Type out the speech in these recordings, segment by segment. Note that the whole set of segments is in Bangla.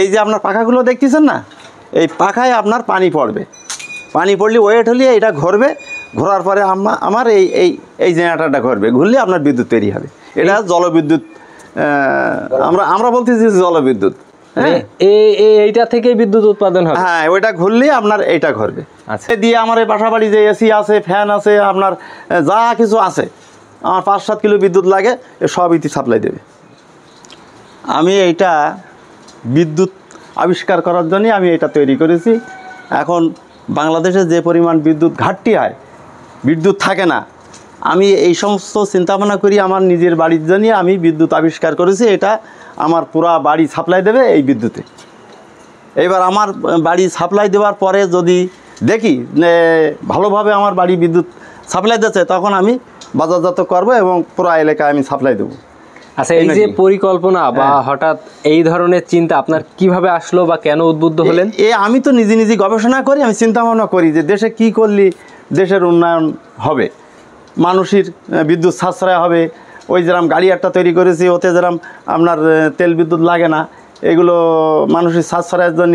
এই যে আপনার পাখাগুলো দেখতেছেন না, এই পাখায় আপনার পানি পড়বে, পানি পড়লে ওয়েট হলে এটা ঘুরবে, ঘোরার পরে আমার এই এই এই জেনারেটরটা ঘুরবে, ঘুরলে আপনার বিদ্যুৎ তৈরি হবে। এটা জলবিদ্যুৎ, আমরা বলতেছি জলবিদ্যুৎ। হ্যাঁ, এইটা থেকে বিদ্যুৎ উৎপাদন হবে। হ্যাঁ, ওইটা ঘুরলে আপনার এইটা ঘুরবে। আচ্ছা, দিয়ে আমার এই পাশাপাশি যে এসি আছে, ফ্যান আছে, আপনার যা কিছু আছে, আমার 5-7 কিলো বিদ্যুৎ লাগে, সব ইতি সাপ্লাই দেবে। আমি এইটা বিদ্যুৎ আবিষ্কার করার জন্যই আমি এটা তৈরি করেছি। এখন বাংলাদেশে যে পরিমাণ বিদ্যুৎ ঘাটতি হয়, বিদ্যুৎ থাকে না, আমি এই সমস্ত চিন্তাভাবনা করি আমার নিজের বাড়ির জন্যই আমি বিদ্যুৎ আবিষ্কার করেছি। এটা আমার পুরা বাড়ি সাপ্লাই দেবে এই বিদ্যুতে। এবার আমার বাড়ি সাপ্লাই দেওয়ার পরে যদি দেখি ভালোভাবে আমার বাড়ি বিদ্যুৎ সাপ্লাই দিচ্ছে, তখন আমি বাজারজাত করব এবং পুরো এলাকায় আমি সাপ্লাই দেবো। আচ্ছা, এই যে পরিকল্পনা বা হঠাৎ এই ধরনের চিন্তা আপনার কিভাবে আসলো বা কেন উদ্বুদ্ধ হলেন? আমি তো নিজে নিজে গবেষণা করি, আমি চিন্তা ভাবনা করি যে দেশে কি করলে দেশের উন্নয়ন হবে, মানুষের বিদ্যুৎ সাশ্রয় হবে। ওই যেরকম গাড়ি একটা তৈরি করেছি, ওতে যেরকম আপনার তেল বিদ্যুৎ লাগে না, এগুলো মানুষের সাশ্রয়ের জন্য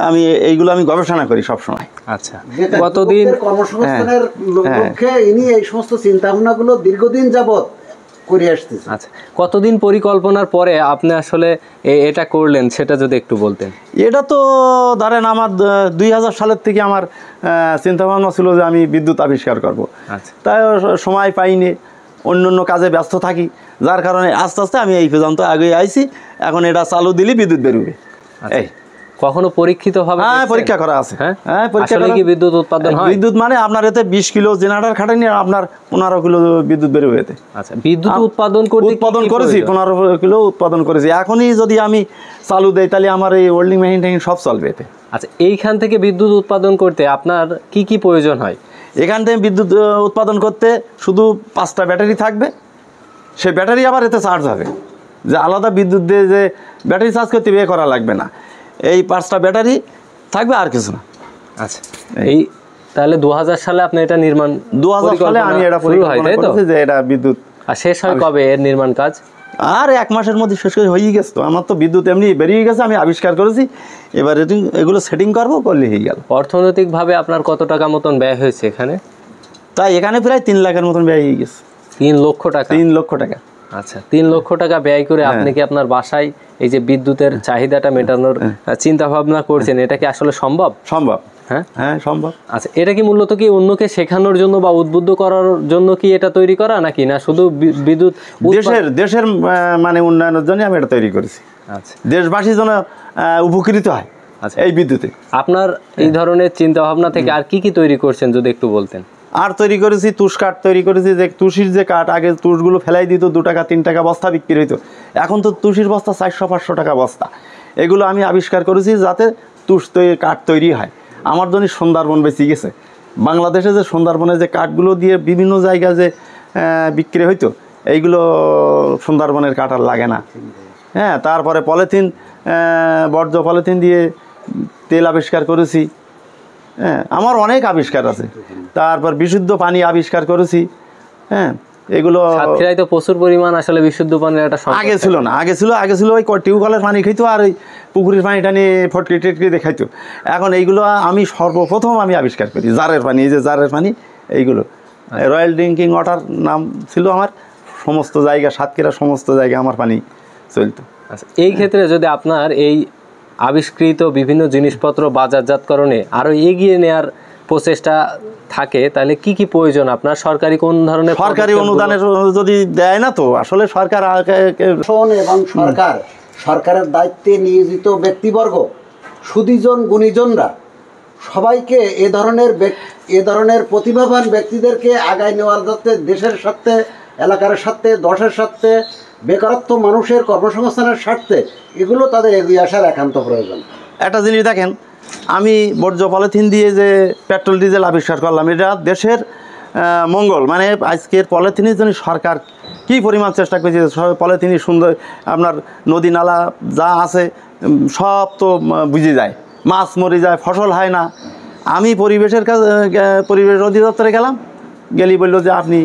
আমি এইগুলো আমি গবেষণা করি সবসময়। আচ্ছা, কতদিন কর্মসংস্থানের লক্ষ্যে ইনি এই সমস্ত চিন্তা ভাবনাগুলো দীর্ঘদিন যাবত করে আসতেছে। আচ্ছা, কতদিন পরিকল্পনার পরে আপনি আসলে এটা করলেন সেটা যদি একটু বলতেন। এটা তো ধরেন আমার 2000 সালের থেকে আমার চিন্তাভাবনা ছিল যে আমি বিদ্যুৎ আবিষ্কার করব। আচ্ছা, তাই সময় পাইনি, অন্য কাজে ব্যস্ত থাকি, যার কারণে আস্তে আস্তে আমি এই পর্যন্ত আগে আইছি। এখন এটা চালু দিলে বিদ্যুৎ বেরোবে। এই কখনো পরীক্ষিত হবে? হ্যাঁ, পরীক্ষা করা আছে। হ্যাঁ, পরীক্ষা কি বিদ্যুৎ উৎপাদন হয়? বিদ্যুৎ মানে আপনার এতে 20 কিলো জেনারেটর খাটানি, আপনার 15 কিলো বিদ্যুৎ বেরোবে এতে। আচ্ছা, বিদ্যুৎ উৎপাদন করেছি, 15 কিলো উৎপাদন করেছি। এখনই যদি আমি চালু দেই তাহলে আমার এই ওয়েল্ডিং মেশিন টেশিন সব চলবে এতে। আচ্ছা, এইখান থেকে বিদ্যুৎ উৎপাদন করতে আপনার কি কি প্রয়োজন হয়? এখান থেকে বিদ্যুৎ উৎপাদন করতে শুধু 5টা ব্যাটারি থাকবে, সে ব্যাটারি আবার এতে চার্জ হবে, যে আলাদা বিদ্যুৎ দিয়ে যে ব্যাটারি চার্জ করতে বিয়ে করা লাগবে না, এই 5টা ব্যাটারি থাকবে, আর কিছু না। আচ্ছা, এই তাহলে 2000 সালে আপনি এটা নির্মাণ, 2000 সালে আমি এটা পরিকল্পনা করেছি যে এটা বিদ্যুৎ। আর শেষ হয় কবে এর নির্মাণ কাজ? আর 1 মাসের মধ্যে শেষ হয়ে গেছে। তো আমার তো বিদ্যুৎ এমনি বেরিয়ে গেছে, আমি আবিষ্কার করেছি, এবার এগুলো সেটিং করবো, করলে হয়ে গেল। অর্থনৈতিকভাবে আপনার কত টাকা মতন ব্যয় হয়েছে এখানে? তাই এখানে প্রায় 3 লাখের মতন ব্যয় হয়ে গেছে। 3 লক্ষ টাকা? 3 লক্ষ টাকা। আচ্ছা, 3 লক্ষ টাকা ব্যয় করে আপনি কি আপনার বাসায় এই যে বিদ্যুতের চাহিদাটা মেটানোর চিন্তা ভাবনা করছেন, এটা কি আসলে সম্ভব? সম্ভব, হ্যাঁ হ্যাঁ সম্ভব। আচ্ছা, এটা কি মূলত কি অন্যকে শেখানোর জন্য বা উদ্বুদ্ধ করার জন্য কি এটা তৈরি করা, নাকি না শুধু বিদ্যুৎ দেশের মানে উন্নয়নের জন্য আমি এটা তৈরি করেছি? আচ্ছা, দেশবাসীর জন্য উপকৃত হয় এই বিদ্যুতে। আপনার এই ধরনের চিন্তা ভাবনা থেকে আর কি কি তৈরি করছেন যদি একটু বলতেন। আর তৈরি করেছি তুষ কাঠ তৈরি করেছি, যে তুষির যে কাঠ, আগে তুষগুলো ফেলাই দিত, 2 টাকা 3 টাকা বস্তা বিক্রি হইতো, এখন তো তুষির বস্তা 400-500 টাকা বস্তা। এগুলো আমি আবিষ্কার করেছি যাতে তুষ কাঠ তৈরি হয়। আমার জন্য সুন্দরবন বেঁচে গেছে। বাংলাদেশে যে সুন্দরবনে যে কাঠগুলো দিয়ে বিভিন্ন জায়গায় যে বিক্রি হইতো, এইগুলো সুন্দরবনের কাঠ আর লাগে না। হ্যাঁ, তারপরে পলিথিন, বর্জ্য পলিথিন দিয়ে তেল আবিষ্কার করেছি। হ্যাঁ, আমার অনেক আবিষ্কার আছে। তারপর বিশুদ্ধ পানি আবিষ্কার করেছি। হ্যাঁ, এগুলো সাতক্ষীরায় তো প্রচুর পরিমাণ আসলে বিশুদ্ধ পানির একটা আগে ছিল না, আগে ছিল ওই টিউবওয়েলের পানি খাইতো, আর ওই পুকুরের পানিটা নিয়ে ফটকি টেটকি দেখাইতো। এখন এইগুলো আমি সর্বপ্রথম আমি আবিষ্কার করি, জারের পানি, এই যে জারের পানি, এইগুলো রয়্যাল ড্রিঙ্কিং ওয়াটার নাম ছিল আমার। সমস্ত জায়গা, সাতক্ষীরা সমস্ত জায়গায় আমার পানি চলতো। আচ্ছা, এই ক্ষেত্রে যদি আপনার এই আবিষ্কৃত বিভিন্ন জিনিসপত্র বাজারজাতকরণে আরও এগিয়ে নেওয়ার প্রচেষ্টা থাকে, তাহলে কি কি প্রয়োজন আপনার? সরকারি কোন ধরনের সরকারি অনুদানের যদি দেয় না, তো আসলে সরকার এবং সরকারের দায়িত্বে নিয়োজিত ব্যক্তিবর্গ, সুদীজন গুণীজনরা সবাইকে এ ধরনের প্রতিভাবান ব্যক্তিদেরকে আগায় নেওয়ার যাতে দেশের স্বার্থে, এলাকার স্বার্থে, দশের স্বার্থে, বেকারত্ব মানুষের কর্মসংস্থানের স্বার্থে এগুলো তাদের এগিয়ে আসার একান্ত প্রয়োজন। একটা জিনিস দেখেন, আমি বর্জ্য পলিথিন দিয়ে যে পেট্রোল ডিজেল আবিষ্কার করলাম, এটা দেশের মঙ্গল। মানে আজকের পলিথিনের জন্য সরকার কী পরিমাণ চেষ্টা করেছে। পলিথিনই সুন্দর, আপনার নদী নালা যা আছে সব তো বুঝে যায়, মাছ মরে যায়, ফসল হয় না। আমি পরিবেশের কাছে, পরিবেশ অধিদপ্তরে গেলাম, গেলি বললো যে আপনি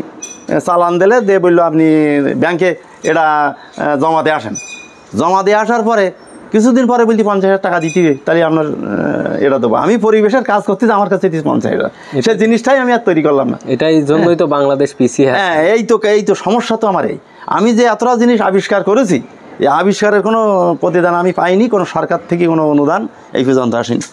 চালান দিলে বললো আপনি ব্যাংকে এটা জমা দিয়ে আসেন। জমা দিয়ে আসার পরে কিছুদিন পরে বলছি 50,000 টাকা দিতে হবে, তাহলে আপনার এটা দেবো। আমি পরিবেশের কাজ করতে যে আমার কাছে 50,000, সেই জিনিসটাই আমি আর তৈরি করলাম না। এটাই জন্যই তো বাংলাদেশ পিছিয়ে আছে। হ্যাঁ, এই তো সমস্যা তো আমার। আমি যে এতটা জিনিস আবিষ্কার করেছি, এই আবিষ্কারের কোনো প্রতিদান আমি পাইনি, কোনো সরকার থেকে কোনো অনুদান এই পর্যন্ত আসেনি।